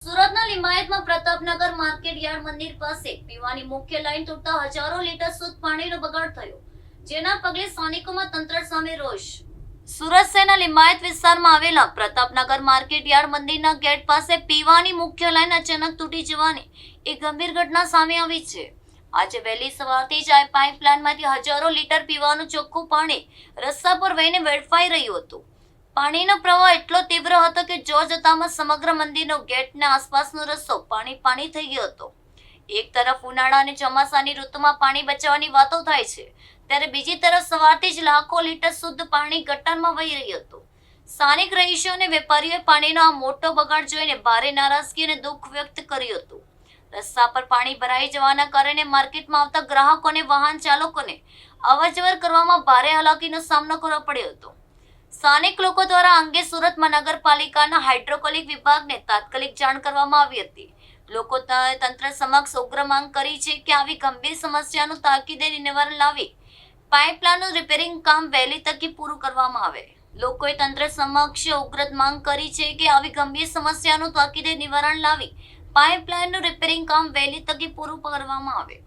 સુરતના લિંબાયતમાં Pratapnagar market yard મંદિર પાસે પીવાની મુખ્ય લાઈન તૂટતા હજારો લીટર શુદ્ધ પાણીનો બગાડ થયો, જેના પગલે સ્થાનિકોમાં તંત્ર સામે રોષ. સુરત શહેરના લિંબાયત વિસ્તારમાં આવેલા પ્રતાપનગર માર્કેટ યાર્ડ મંદિરના ગેટ પાસે પીવાની મુખ્ય લાઈન અચાનક તૂટી જવાની એક ગંભીર ઘટના સામે આવી છે. આજે વહેલી સવારથી જ આ પાઇપલાઇનમાંથી હજારો લીટર પીવાનું ચોખ્ખું પાણી રસ્તા પર વહીને વેડફાઈ રહ્યું હતું. પાણીનો પ્રવાહ એટલો તીવ્ર હતો કે જો જતામાં સમગ્ર મંદિરનો ગેટ ને આસપાસનો રસ્તો પાણી થઈ ગયો હતો. એક તરફ ઉનાળા અને ચોમાસાની ઋતુમાં પાણી બચાવવાની વાતો થાય છે, ત્યારે બીજી તરફ સવારથી જ લાખો લીટર શુદ્ધ પાણી ગટરમાં વહી રહ્યું હતું. સ્થાનિક રહીશો અને વેપારીઓએ પાણીનો આ મોટો બગાડ જોઈને ભારે નારાજગી અને દુઃખ વ્યક્ત કર્યું હતું. રસ્તા પર પાણી ભરાઈ જવાના કારણે માર્કેટમાં આવતા ગ્રાહકો અને વાહન ચાલકોને અવરજવર કરવામાં ભારે હાલાકીનો સામનો કરવો પડ્યો હતો. સ્થાનિક લોકો દ્વારા અંગે સુરત મહાનગરપાલિકાના હાઇડ્રોકોલિક વિભાગને તાત્કાલિક જાણ કરવામાં આવી હતી. લોકો તંત્ર સમક્ષ ઉગ્ર માંગ કરી છે કે આવી ગંભીર સમસ્યાનું તાકીદે નિવારણ લાવી પાઇપલાઇનનું રિપેરિંગ કામ વહેલી તકે પૂરું કરવામાં આવે. લોકોએ તંત્ર સમક્ષ ઉગ્ર માંગ કરી છે કે આવી ગંભીર સમસ્યાનું તાકીદે નિવારણ લાવી પાઇપલાઇનનું રિપેરિંગ કામ વહેલી તકે પૂરું કરવામાં આવે.